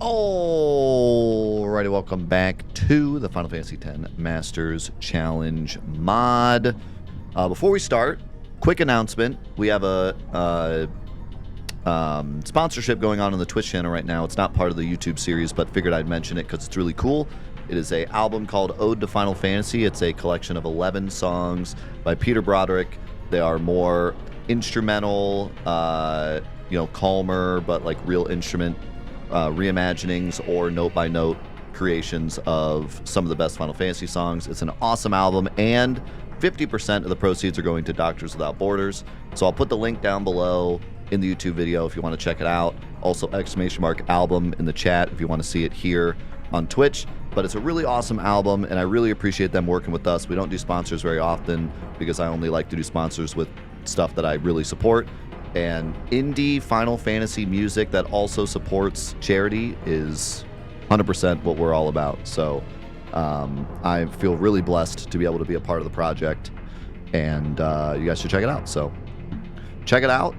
Alrighty, welcome back to the Final Fantasy X Masters Challenge mod. Before we start, quick announcement. We have a sponsorship going on the Twitch channel right now. It's not part of the YouTube series, but figured I'd mention it because it's really cool. It is an album called Ode to Final Fantasy. It's a collection of 11 songs by Peter Broderick. They are more instrumental, calmer, but like real instrument reimaginings or note-by-note creations of some of the best Final Fantasy songs. It's an awesome album, and 50% of the proceeds are going to Doctors Without Borders. So I'll put the link down below in the YouTube video if you want to check it out. Also, !album in the chat if you want to see it here on Twitch. But it's a really awesome album, and I really appreciate them working with us. We don't do sponsors very often because I only like to do sponsors with stuff that I really support. And indie Final Fantasy music that also supports charity is 100% what we're all about. So I feel really blessed to be able to be a part of the project, and you guys should check it out. So check it out,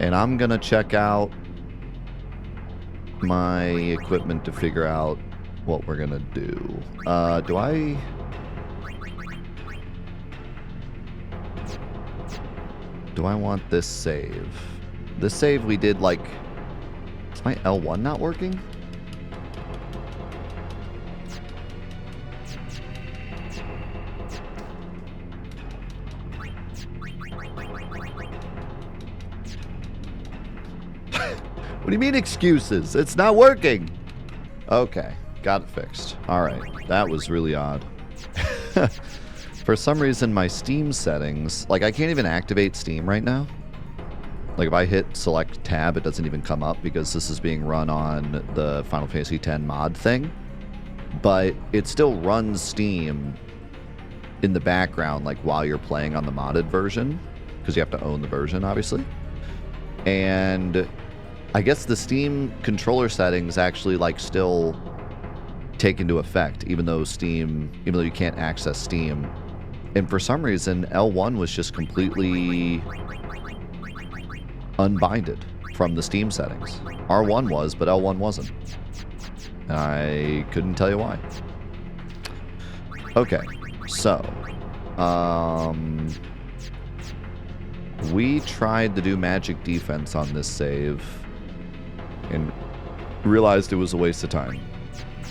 and I'm gonna check out my equipment to figure out what we're gonna do. Do I want this save? This save we did like... Is my L1 not working? What do you mean excuses? It's not working. Okay, got it fixed. All right, that was really odd. For some reason, my Steam settings, like I can't even activate Steam right now. Like if I hit select tab, it doesn't even come up because this is being run on the Final Fantasy X mod thing. But it still runs Steam in the background, like while you're playing on the modded version, because you have to own the version, obviously. And I guess the Steam controller settings actually like still take into effect, even though you can't access Steam. And for some reason, L1 was just completely unbinded from the Steam settings. R1 was, but L1 wasn't. I couldn't tell you why. Okay, so we tried to do magic defense on this save and realized it was a waste of time.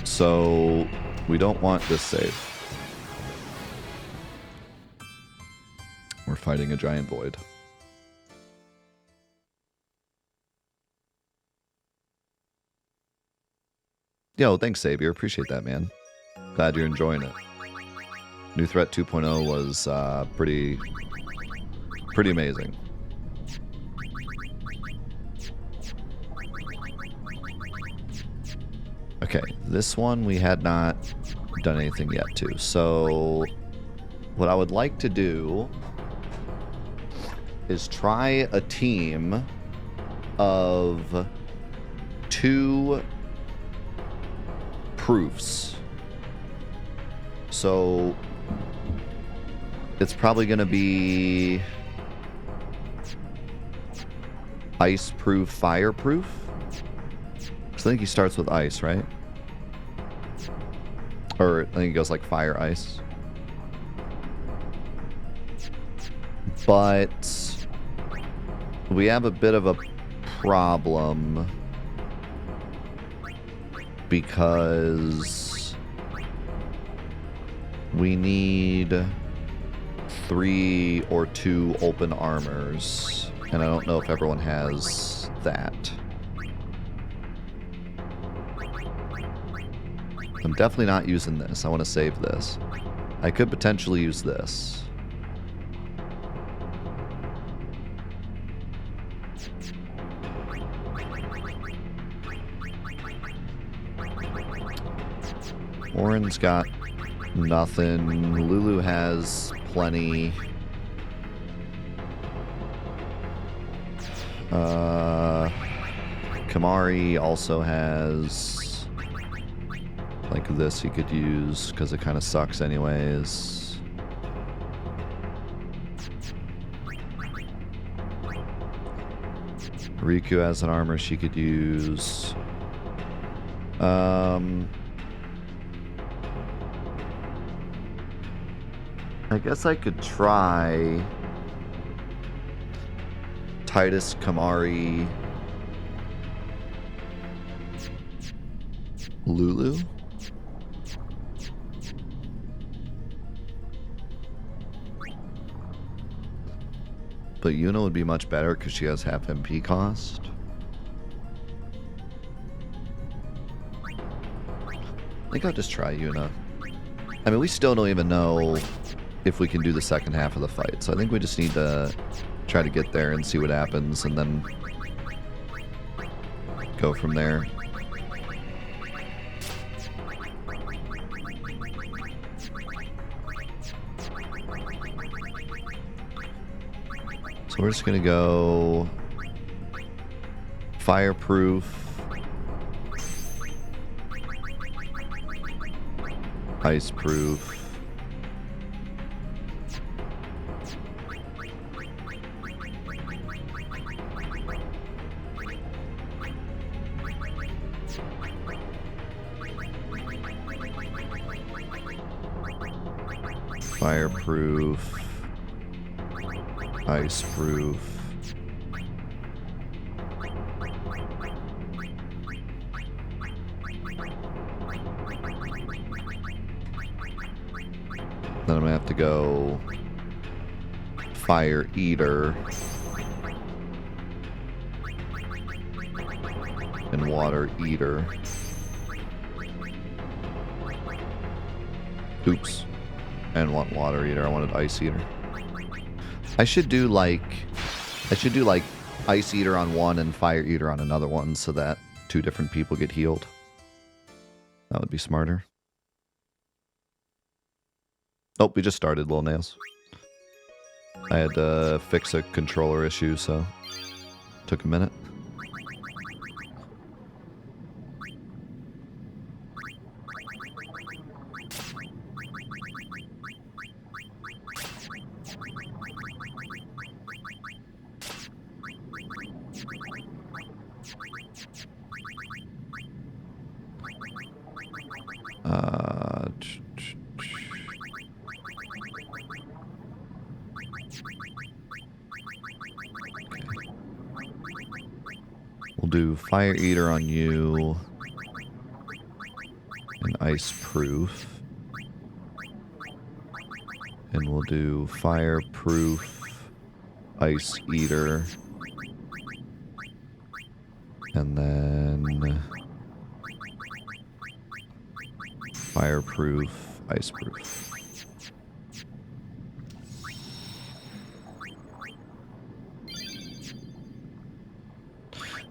So we don't want this save. We're fighting a giant void. Yo, thanks, Savior. Appreciate that, man. Glad you're enjoying it. New Threat 2.0 was pretty amazing. Okay, this one we had not done anything yet to. So what I would like to do is try a team of 2 proofs. So it's probably going to be ice proof, fireproof. I think he starts with ice, right? Or I think he goes like fire, ice. But we have a bit of a problem because we need 3 or 2 open armors, and I don't know if everyone has that. I'm definitely not using this. I want to save this. I could potentially use this. Oren's got nothing. Lulu has plenty. Kamari also has like this he could use because it kind of sucks anyways. Riku has an armor she could use. I guess I could try Titus, Kamari, Lulu. But Yuna would be much better because she has half MP cost. I think I'll just try Yuna. I mean, we still don't even know if we can do the second half of the fight, so I think we just need to try to get there and see what happens, and then go from there. So we're just gonna go fireproof, iceproof, fireproof, iceproof, then I'm gonna have to go fire eater and water eater. Oops. I didn't want water eater, I wanted ice eater. I should do like ice eater on one and fire eater on another one so that two different people get healed. That would be smarter. Oh, we just started, Lil Nails. I had to fix a controller issue, so took a minute. We'll do fire eater on you and ice proof. And we'll do fireproof, ice eater, and then fireproof, iceproof.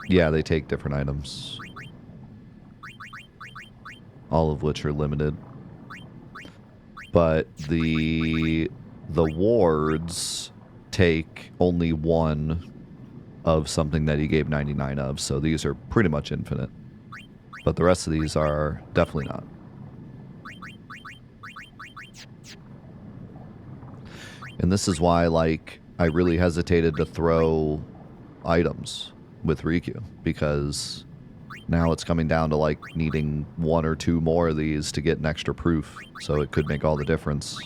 Yeah, they take different items, all of which are limited. But the wards take only one of something that he gave 99 of, so these are pretty much infinite. But the rest of these are definitely not. And this is why, like, I really hesitated to throw items with Riku, because now it's coming down to, like, needing one or two more of these to get an extra proof, so it could make all the difference.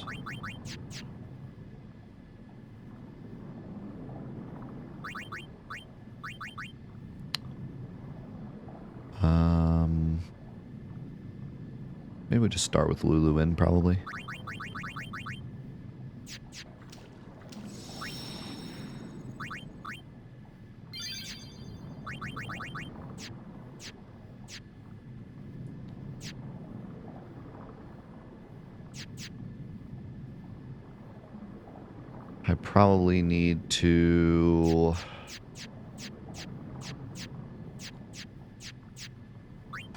Maybe we just start with Lulu in, probably. I probably need to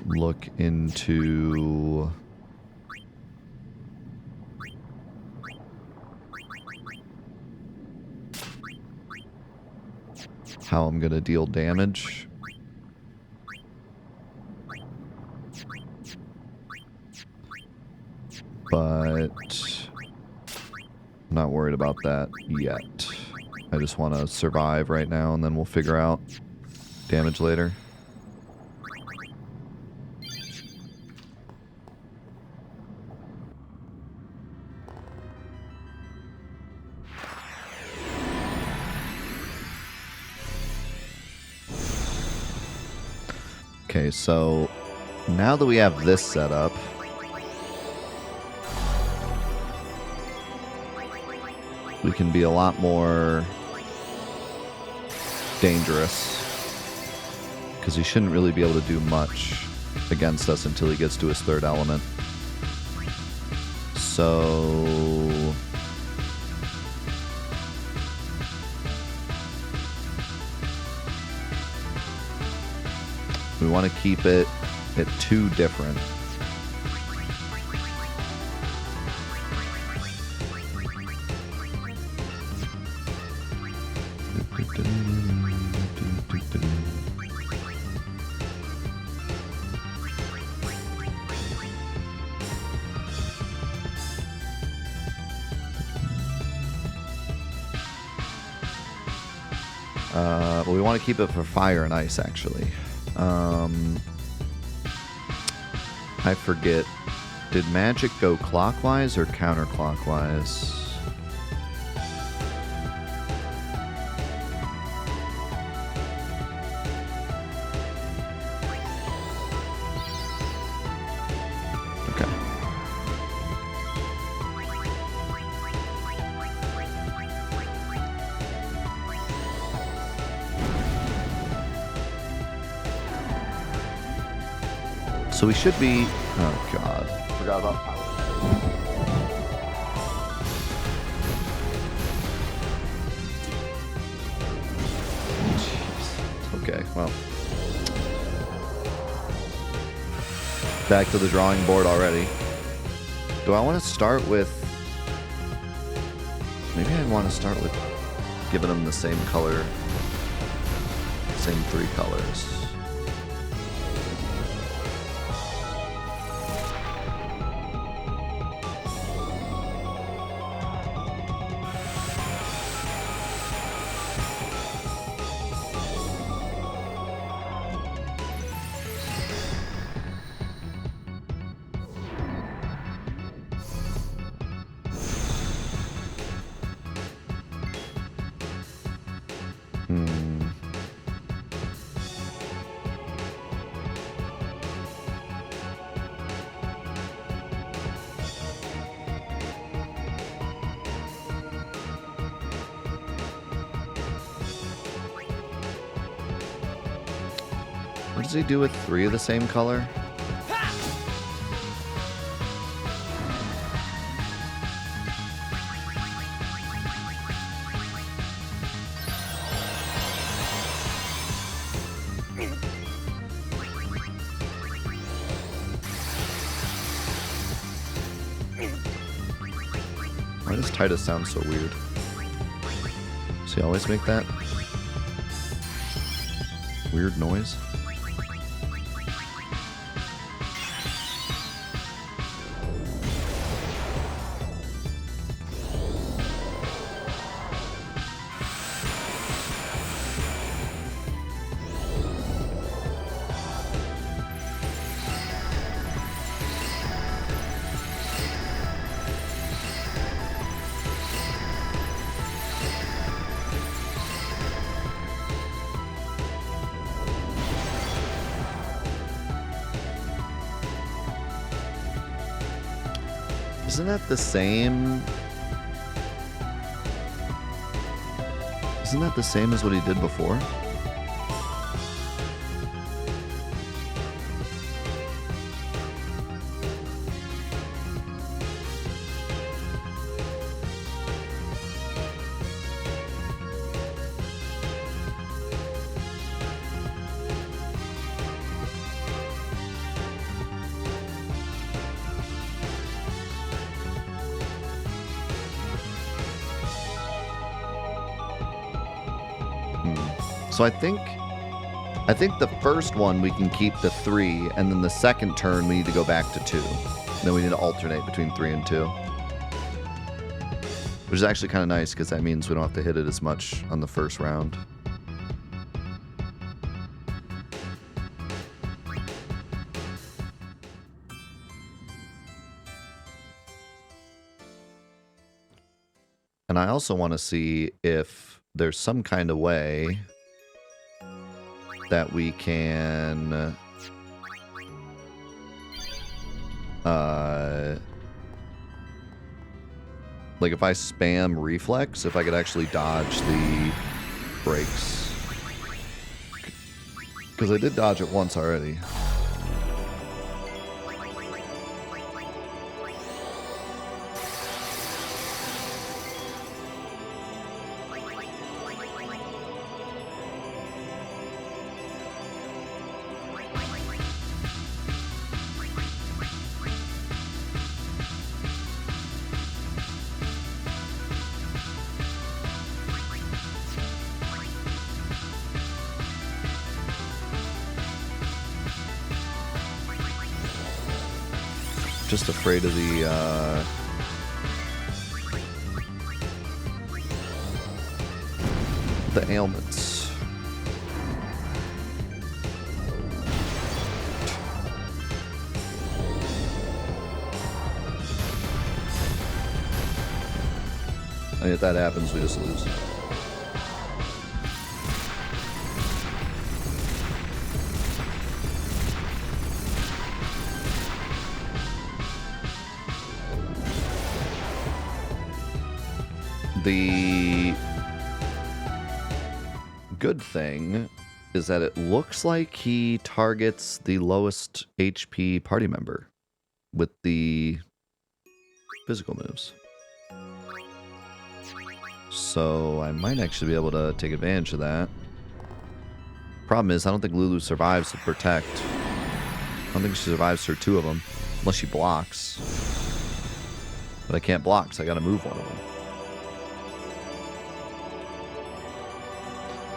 look into how I'm going to deal damage. But I'm not worried about that yet. I just want to survive right now, and then we'll figure out damage later. Okay, so now that we have this set up, we can be a lot more dangerous. Because he shouldn't really be able to do much against us until he gets to his third element. So... we want to keep it at 2 different. But we want to keep it for fire and ice, actually. I forget. Did magic go clockwise or counterclockwise? Okay. So we should be... oh, God. Forgot about power. Jeez. Okay, well. Back to the drawing board already. Do I want to start with... maybe I want to start with giving them the same color. Same 3 colors. What does he do with 3 of the same color? Why does Titus sound so weird? Does he always make that weird noise? Isn't that the same? Isn't that the same as what he did before? So I think the first one we can keep the 3, and then the second turn we need to go back to 2. Then we need to alternate between 3 and 2. Which is actually kind of nice, because that means we don't have to hit it as much on the first round. And I also want to see if there's some kind of way that we can Like if I spam reflex, if I could actually dodge the brakes. Because I did dodge it once already. Just afraid of the ailments. And if that happens, we just lose. The good thing is that it looks like he targets the lowest HP party member with the physical moves. So I might actually be able to take advantage of that. Problem is, I don't think Lulu survives to protect. I don't think she survives for 2 of them, unless she blocks. But I can't block, so I gotta move one of them.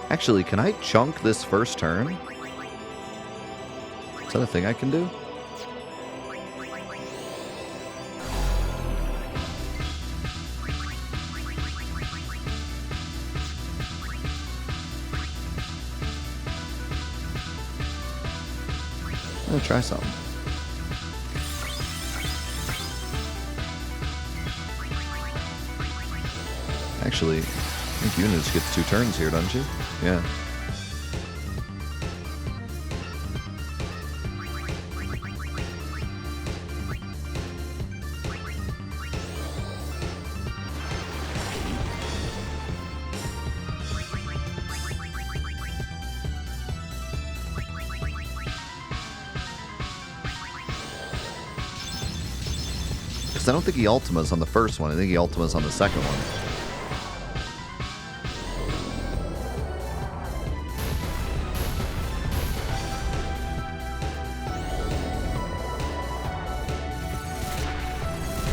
Actually, can I chunk this first turn? Is that a thing I can do? I'm gonna try something. Actually, I think Yuna just gets 2 turns here, doesn't she? Yeah. Because I don't think he ultimas on the first one. I think he ultimas on the second one.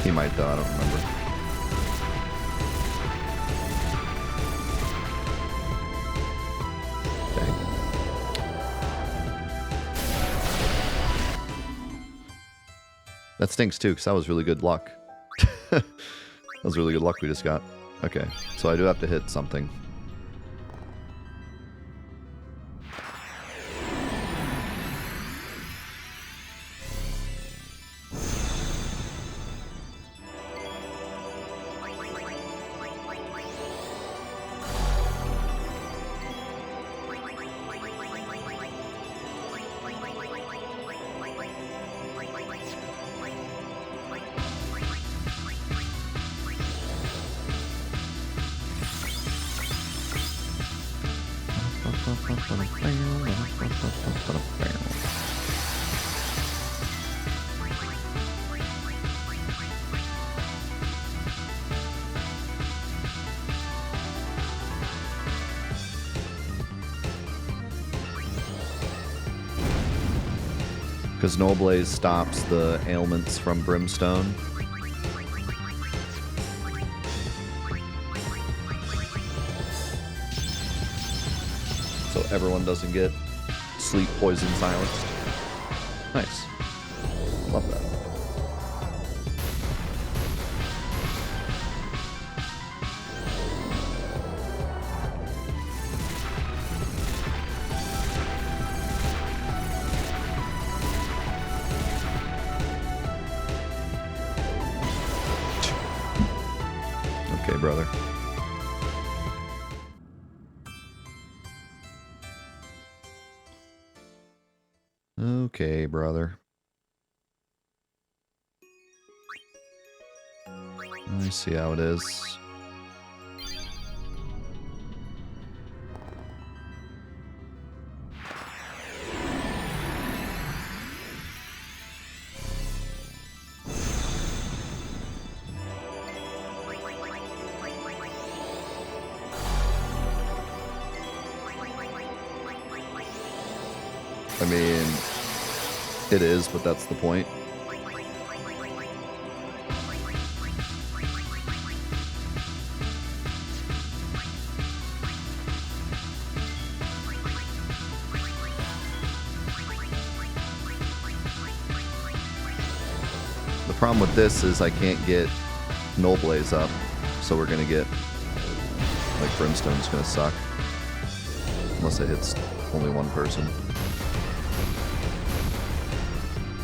He might though, I don't remember. Okay. That stinks too, because that was really good luck. That was really good luck we just got. Okay, so I do have to hit something. Because Noblaze stops the ailments from Brimstone. So everyone doesn't get sleep poison silenced. Nice. Love that. Okay, brother. Okay, brother. I see how it is. I mean, it is, but that's the point. The problem with this is I can't get Null Blaze up, so we're gonna get, like, Brimstone's gonna suck. Unless it hits only one person.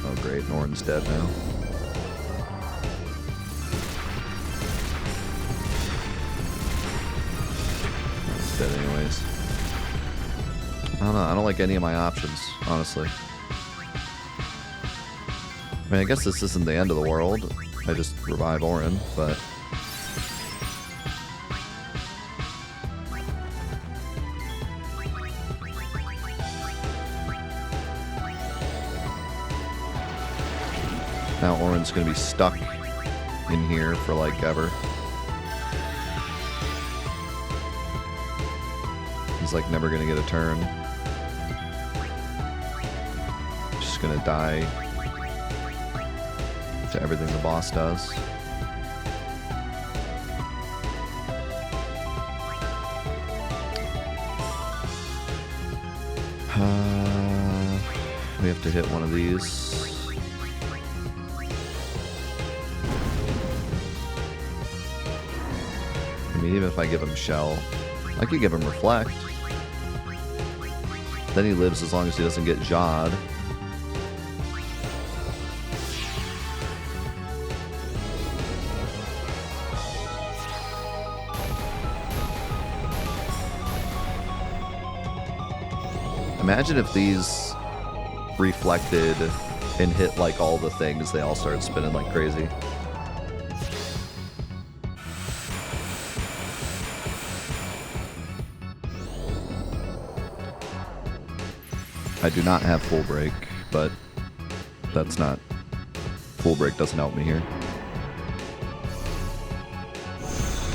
Oh great, Norn's dead now. He's dead anyways. I don't know, I don't like any of my options, honestly. I mean, I guess this isn't the end of the world. I just revive Orin, but... Now Orin's gonna be stuck in here for like ever. He's like never gonna get a turn. Just gonna die to everything the boss does. We have to hit one of these. I mean, even if I give him Shell, I could give him Reflect. Then he lives as long as he doesn't get Jawed. Imagine if these reflected and hit like all the things, they all start spinning like crazy. I do not have full break, but that's not... Full break doesn't help me here.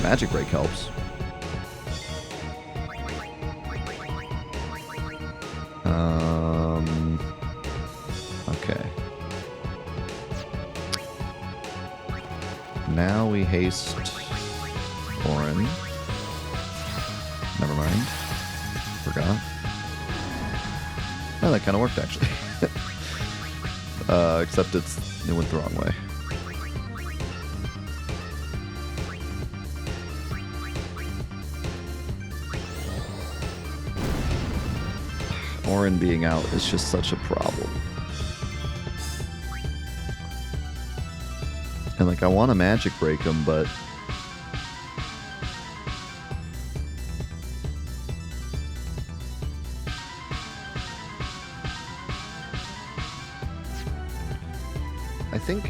Magic break helps. Okay. Now we haste Orin. Never mind. Forgot. Oh, that kind of worked, actually. Except it went the wrong way. Orin being out is just such a problem. And, like, I want to magic break him, but... I think...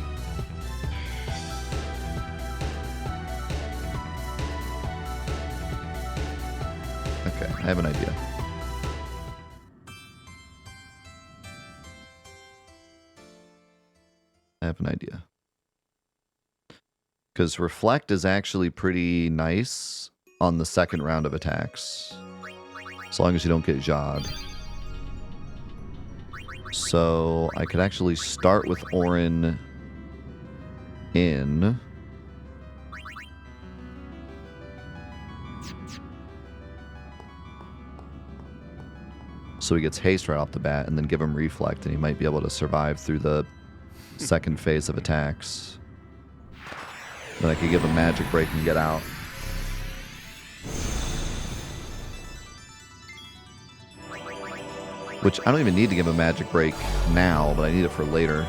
Okay, I have an idea. Because Reflect is actually pretty nice on the second round of attacks. As long as you don't get Jawed. So I could actually start with Orin in. So he gets haste right off the bat, and then give him Reflect, and he might be able to survive through the second phase of attacks. Then I could give him Magic Break and get out. Which I don't even need to give him Magic Break now, but I need it for later.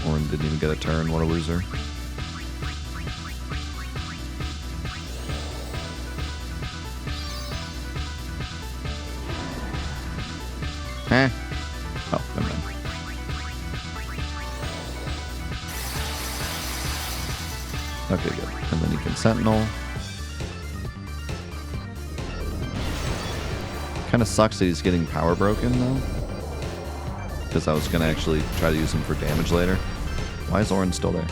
Orin didn't even get a turn. What a loser. Eh. Oh, never mind. Okay, good. And then he can Sentinel. Kind of sucks that he's getting power broken, though. Because I was going to actually try to use him for damage later. Why is Orin still there?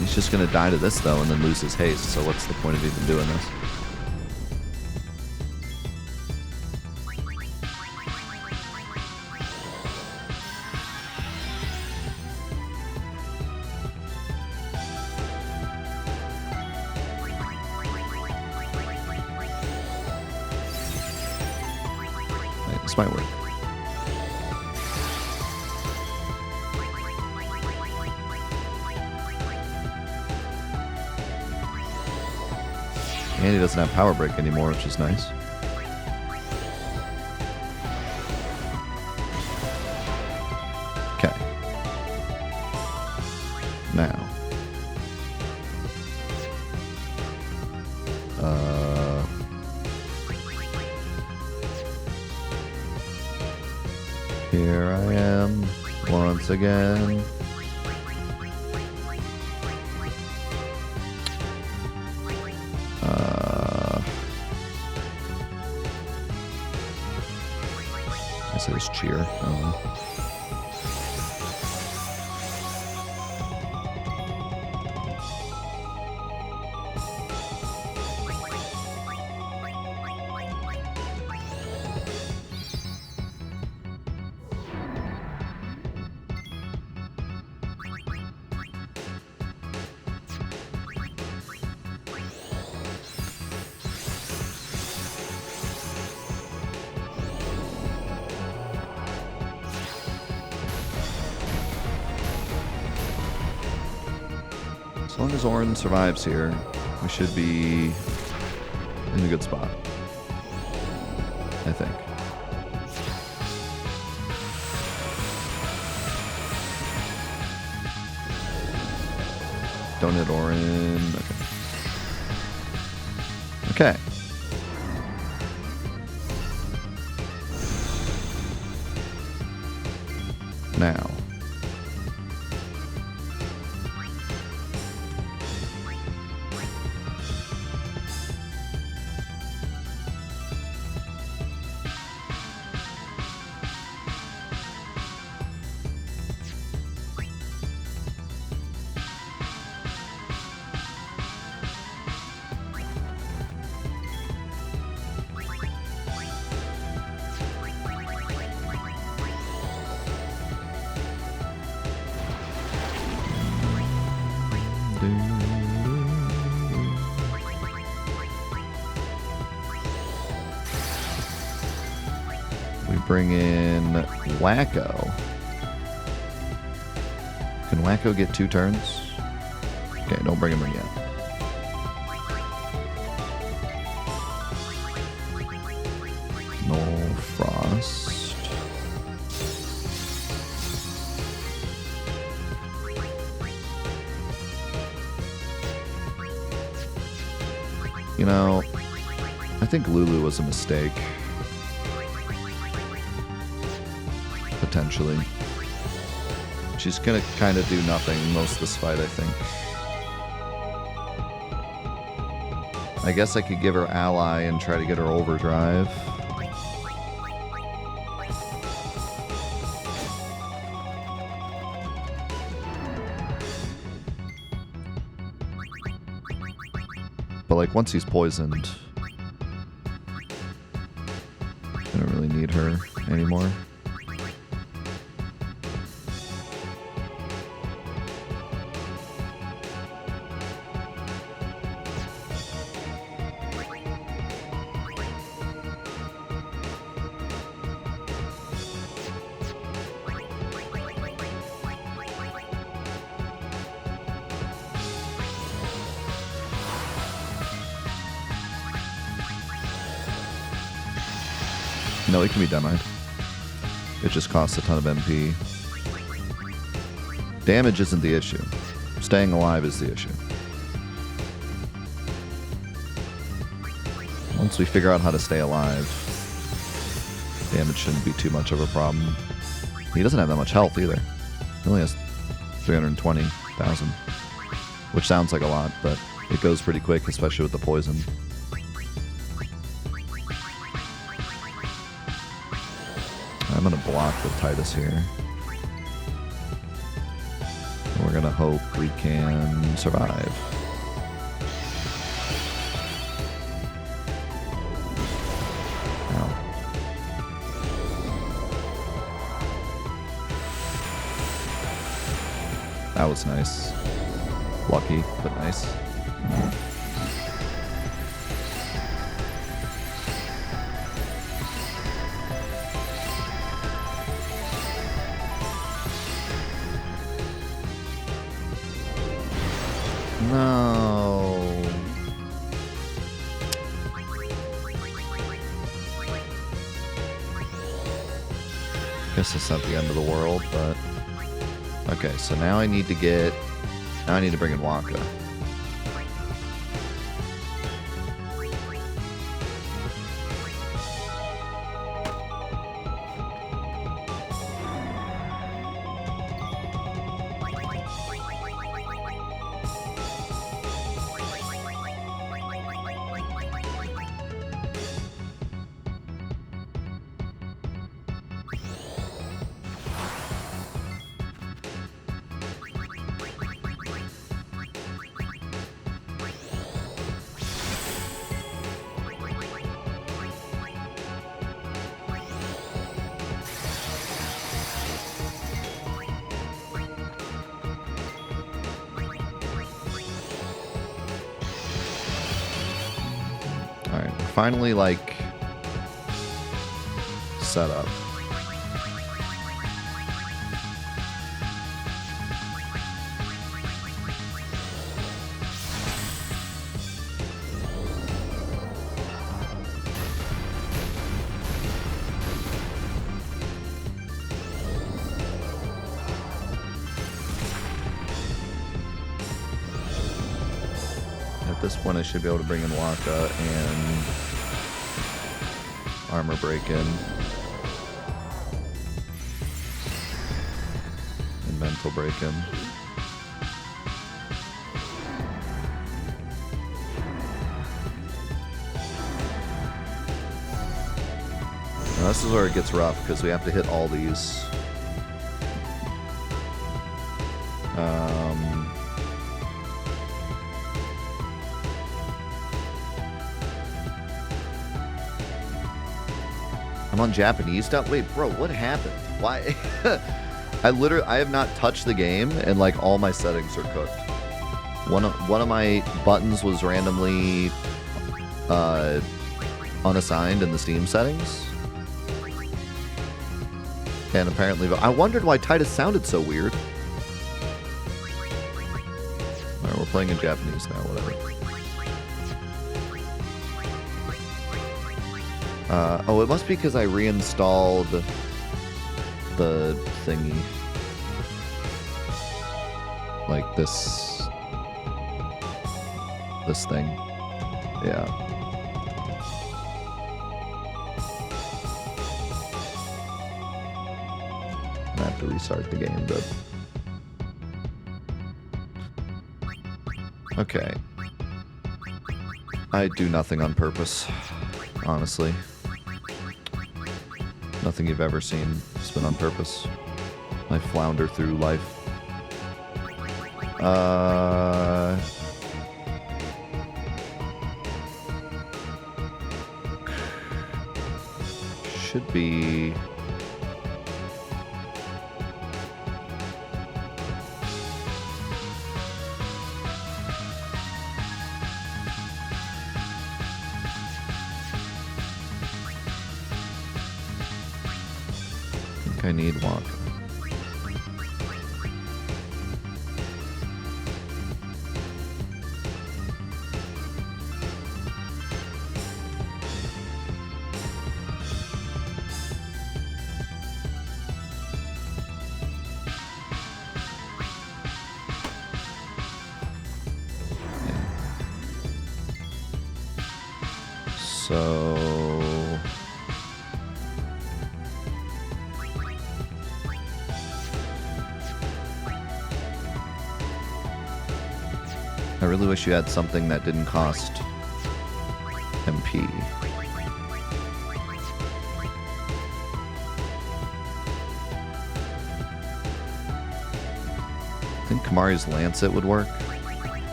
He's just going to die to this, though, and then lose his haste. So what's the point of even doing this? Right, this might work. And he doesn't have power break anymore, which is nice. Okay. Now. Here I am once again. I say it's cheer. I don't know. As long as Orin survives here, we should be in a good spot. I think. Don't hit Orin. Okay. Okay. Now. We bring in Wacko. Can Wacko get 2 turns? Okay, don't bring him in yet. No Frost. You know, I think Lulu was a mistake. Potentially. She's gonna kind of do nothing most of this fight, I think. I guess I could give her ally and try to get her overdrive. But like once he's poisoned, I don't really need her anymore. No, it can be demoed. It just costs a ton of MP. Damage isn't the issue. Staying alive is the issue. Once we figure out how to stay alive, damage shouldn't be too much of a problem. He doesn't have that much health either. He only has 320,000, which sounds like a lot, but it goes pretty quick, especially with the poison. I'm going to block with Titus here. And we're going to hope we can survive. Ow. That was nice. Lucky, but nice. No. Guess it's not the end of the world, but okay. So now I need to bring in Waka. Finally, like, set up. At this point, I should be able to bring in Waka and armor break in. And mental break in. Now this is where it gets rough because we have to hit all these. I'm on Japanese stuff. Wait, bro, what happened? Why? I have not touched the game, and like all my settings are cooked. One of my buttons was randomly unassigned in the Steam settings, and apparently I wondered why Titus sounded so weird. All right, we're playing in Japanese now. Whatever. Oh, it must be because I reinstalled the thingy. Like this thing. Yeah. I have to restart the game, but... Okay. I do nothing on purpose, honestly. Nothing you've ever seen has been on purpose. I flounder through life. Should be... I need Waka. So I really wish you had something that didn't cost MP. I think Kamari's Lancet would work.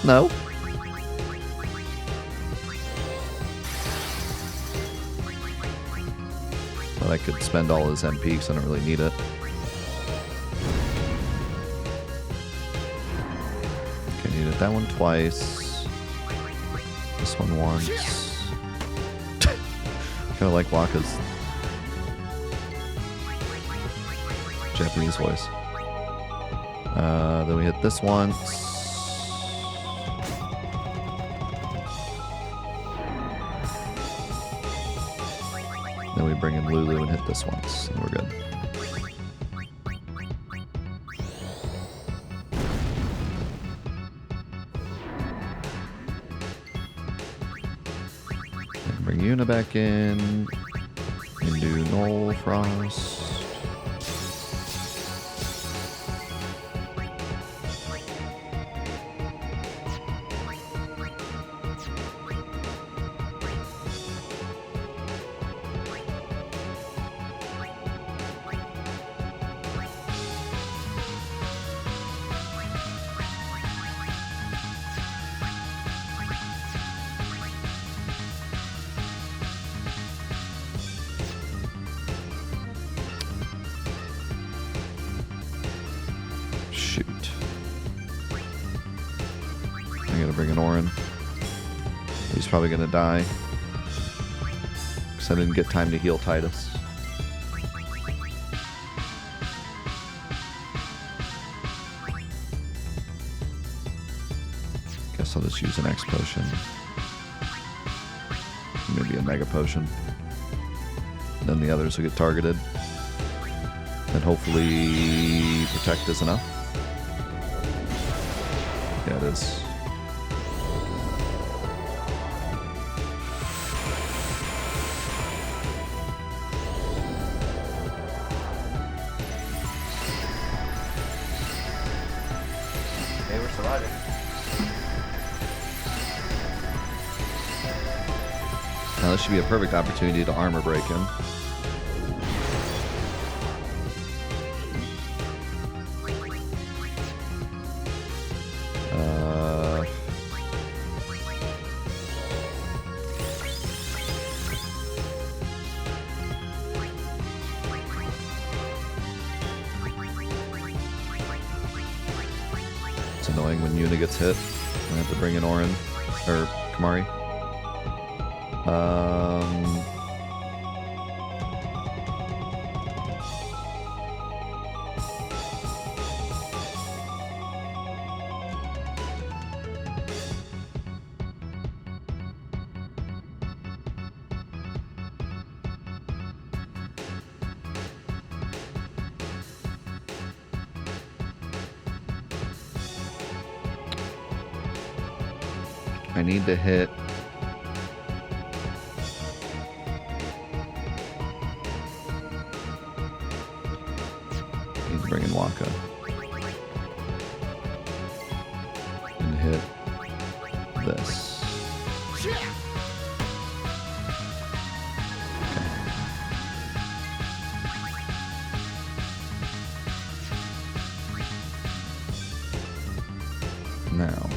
No. But I could spend all his MP because I don't really need it. Okay, needed that one twice. This one once. Kind of like Waka's Japanese voice. Then we hit this once. Then we bring in Lulu and hit this once, and we're good. And bring Yuna back in. And do Null Frost. Shoot. I gotta bring an Orin. He's probably gonna die. Because I didn't get time to heal Titus. Guess I'll just use an X potion. Maybe a Mega potion. Then the others will get targeted. And hopefully Protect is enough. Yeah, it is. Hey, we're surviving. Now this should be a perfect opportunity to armor break him. It's annoying when Yuna gets hit. I have to bring in Orin or Kamari. I need to hit need to bring in Waka and hit this. Okay. Now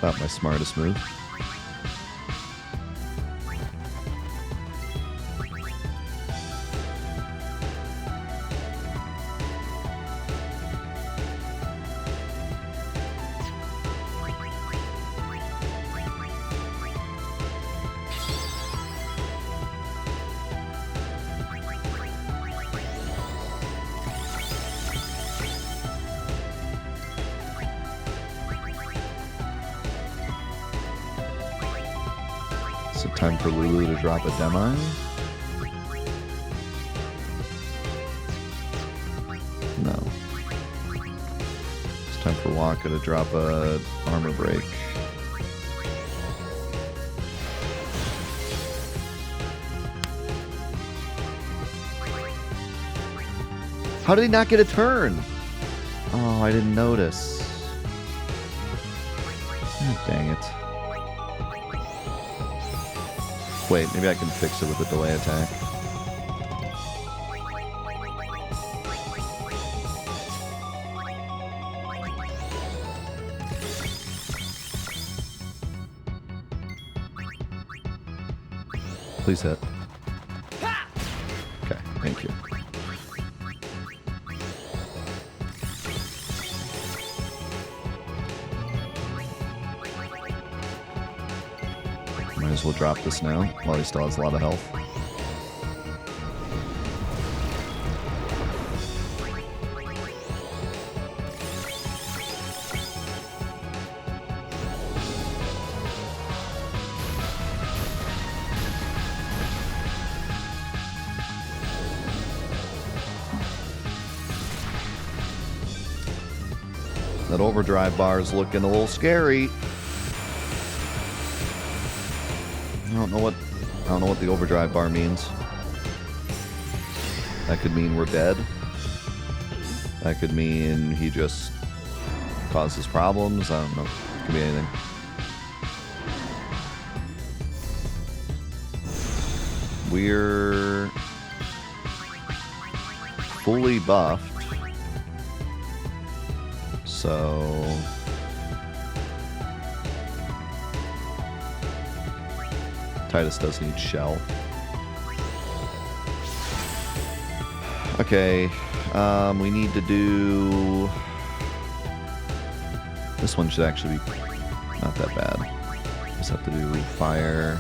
not my smartest move. Is it time for Lulu to drop a demi? No. It's time for Waka to drop a armor break. How did he not get a turn? Oh, I didn't notice. Oh, dang it. Wait, maybe I can fix it with a delay attack. Please hit. Okay, thank you. Might as well drop this now while he still has a lot of health. That overdrive bar is looking a little scary. I don't know what the overdrive bar means. That could mean we're dead. That could mean he just causes problems. I don't know. It could be anything. We're fully buffed. So Titus does need shell. Okay, we need to do... This one should actually be not that bad. Just have to do fire.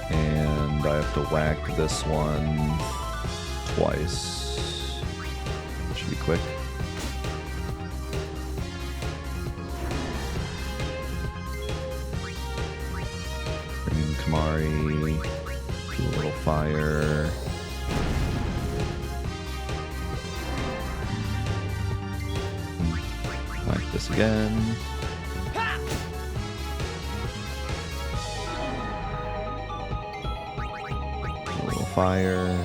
And I have to whack this one twice. Should be quick. Bring in Kamari. Do a little fire. Whack this again. A little fire.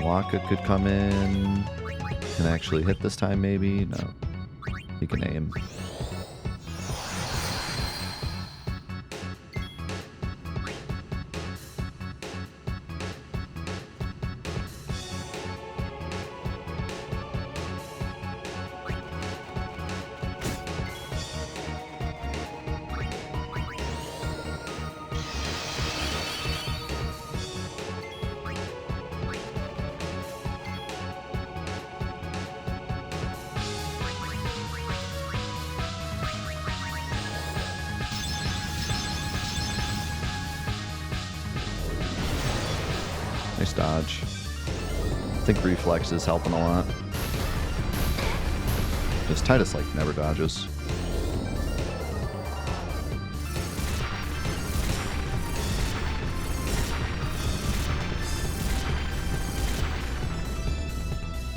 Waka could come in and actually hit this time, maybe? No. He can aim. Nice dodge. I think reflex is helping a lot. Because Titus, like, never dodges.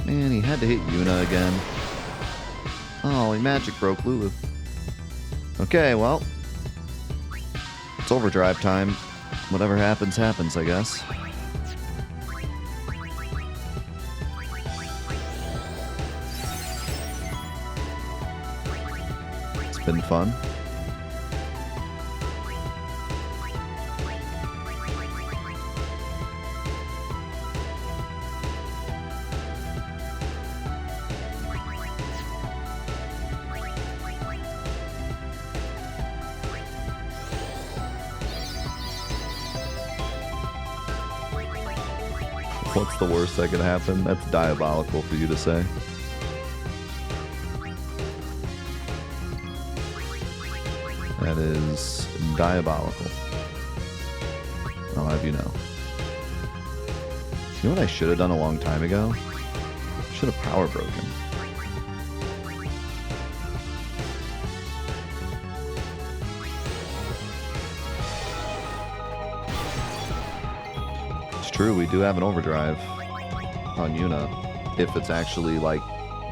Man, he had to hit Yuna again. Oh, he magic broke Lulu. Okay, well. It's overdrive time. Whatever happens, happens, I guess. It's been fun. What's the worst that could happen? That's diabolical for you to say. That is diabolical. I'll have you know. You know what I should have done a long time ago? Should have power broken. It's true, we do have an overdrive on Yuna. If it's actually like...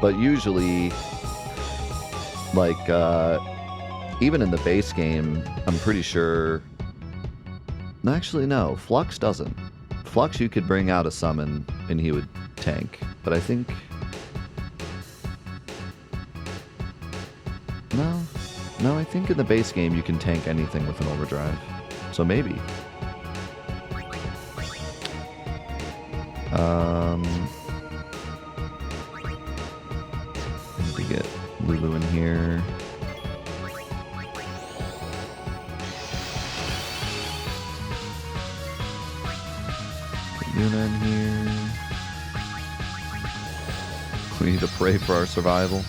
But usually, like, even in the base game, I'm pretty sure... No, actually, no. Flux doesn't. Flux, you could bring out a summon, and he would tank. But I think... No. No, I think in the base game, you can tank anything with an overdrive. So maybe. Need to get Lulu in here. Yuna in here. We need to pray for our survival.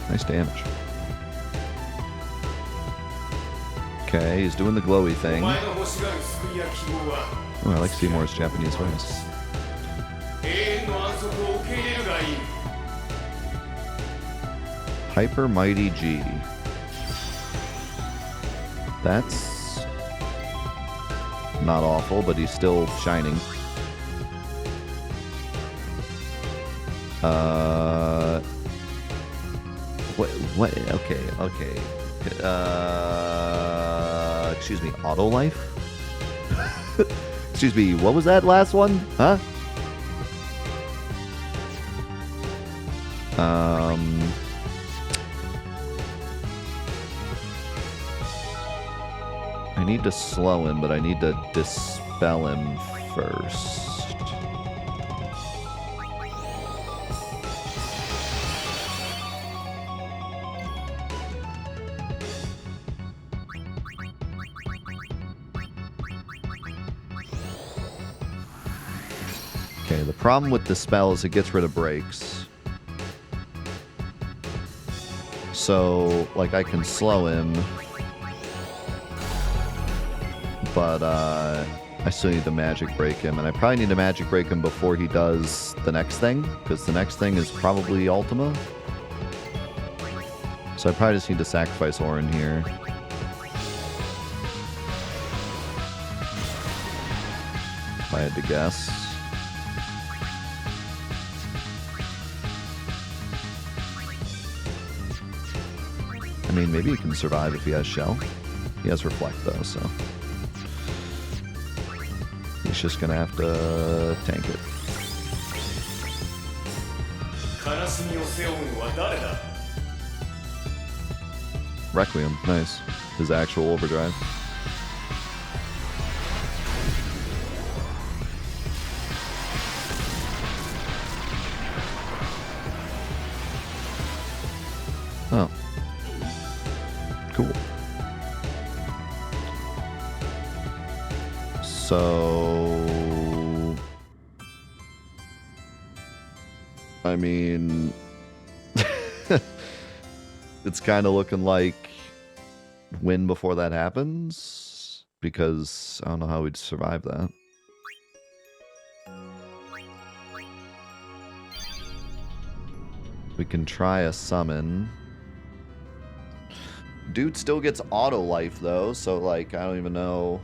Nice damage. Okay, he's doing the glowy thing. Oh, I like Seymour's Japanese voice. Hyper Mighty G. That's not awful, but he's still shining. What? Okay. Excuse me, auto life? Excuse me, what was that last one? Huh? I need to slow him, but I need to dispel him first. Okay, the problem with this spell is it gets rid of breaks. So, like, I can slow him, but I still need to magic break him, and I probably need to magic break him before he does the next thing, because the next thing is probably Ultima. So I probably just need to sacrifice Orin here. If I had to guess. I mean, maybe he can survive if he has Shell. He has Reflect, though, so... He's just gonna have to tank it. Requiem, nice. His actual overdrive. Oh. Cool. So... I mean... it's kind of looking like win before that happens, because I don't know how we'd survive that. We can try a summon. Dude still gets auto life though, so like I don't even know.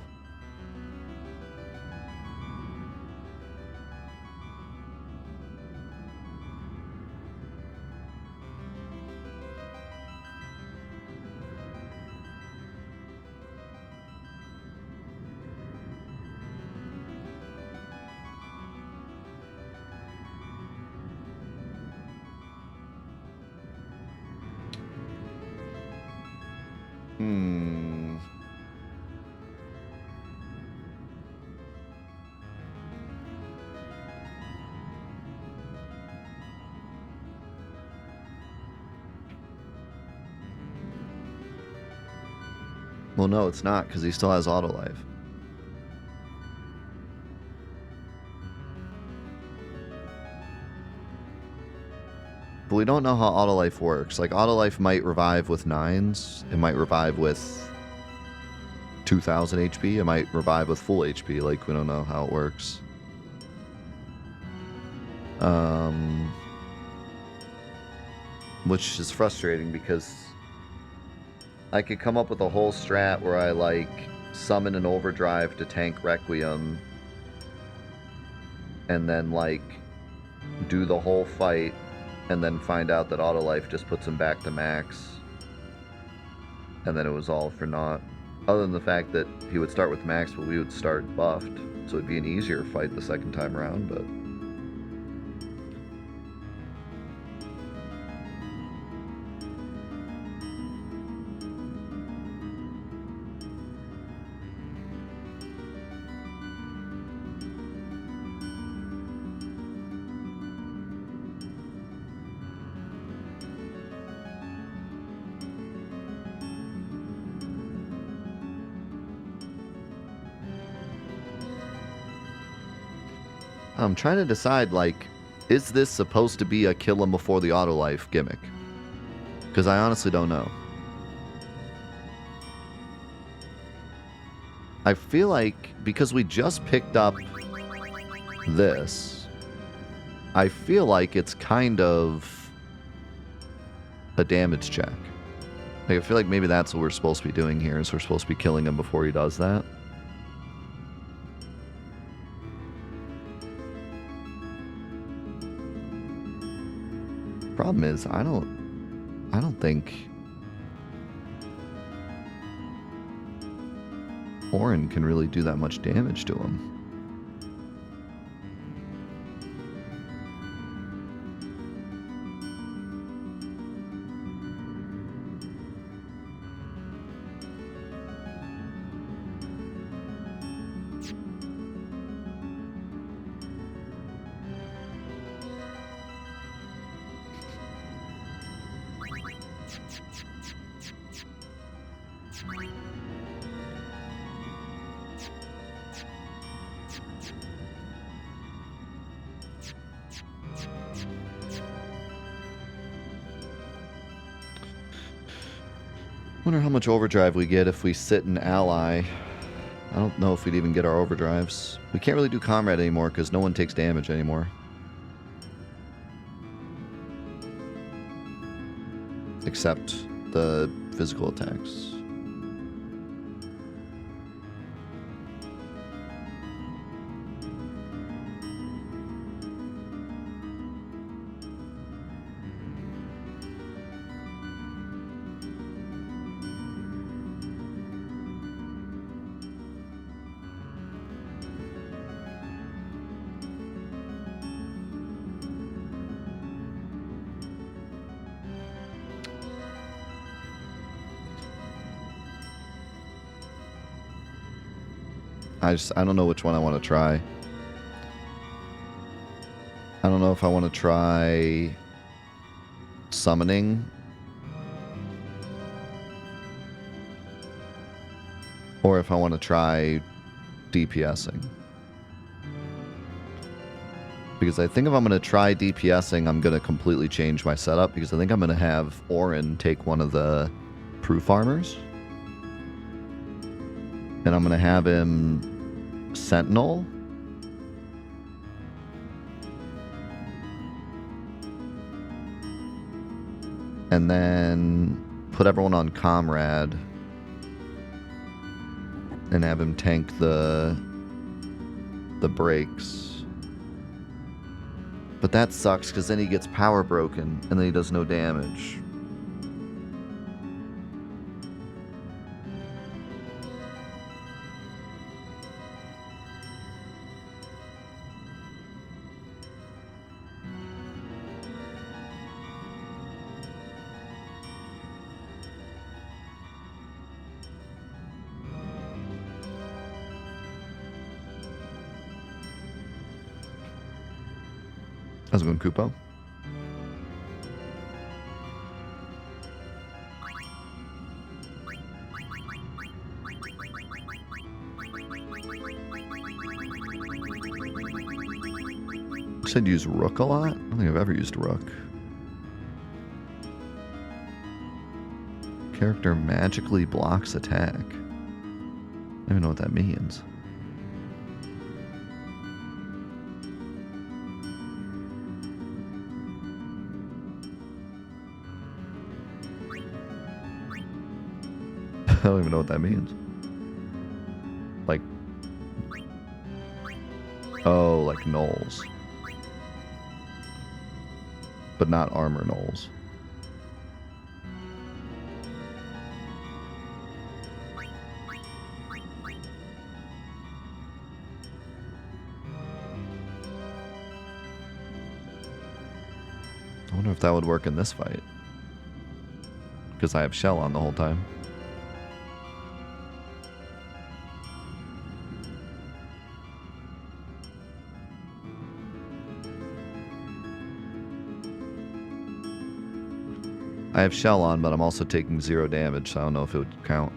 Hmm. Well, no, it's not, because he still has auto life. But we don't know how auto life works. Like, auto life might revive with 9s. It might revive with 2000 HP. It might revive with full HP. Like, we don't know how it works. Which is frustrating because I could come up with a whole strat where I, like, summon an overdrive to tank Requiem and then, like, do the whole fight and then find out that auto life just puts him back to max. And then it was all for naught. Other than the fact that he would start with max, but we would start buffed. So it'd be an easier fight the second time around, but... I'm trying to decide, like, is this supposed to be a kill him before the auto life gimmick? Because I honestly don't know. I feel like because we just picked up this, I feel like it's kind of a damage check. Like, I feel like maybe that's what we're supposed to be doing here, is we're supposed to be killing him before he does that. Problem is, I don't think Orin can really do that much damage to him. Wonder how much overdrive we get if we sit an ally. I don't know if we'd even get our overdrives. We can't really do comrade anymore because no one takes damage anymore. Except the physical attacks. I don't know which one I want to try. I don't know if I want to try summoning or if I want to try DPSing. Because I think if I'm going to try DPSing, I'm going to completely change my setup because I think I'm going to have Orin take one of the proof armors. And I'm going to have him Sentinel. And then put everyone on Comrade. And have him tank the brakes. But that sucks because then he gets power broken and then he does no damage. How's it going, Kupo? You said use Rook a lot? I don't think I've ever used Rook. Character magically blocks attack. I don't even know what that means. I don't even know what that means. Like, oh, like gnolls. But not armor gnolls. I wonder if that would work in this fight. Because I have Shell on the whole time. I have Shell on, but I'm also taking 0 damage, so I don't know if it would count.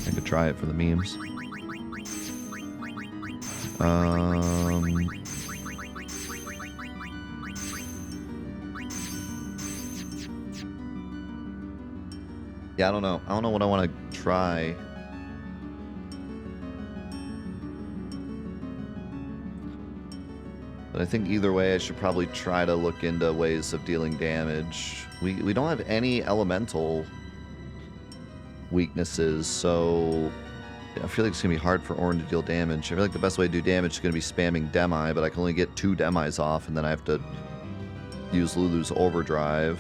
I could try it for the memes. Yeah, I don't know. I don't know what I want to try. But I think either way, I should probably try to look into ways of dealing damage. We don't have any elemental weaknesses, so I feel like it's going to be hard for Orin to deal damage. I feel like the best way to do damage is going to be spamming Demi, but I can only get 2 Demis off, and then I have to use Lulu's overdrive.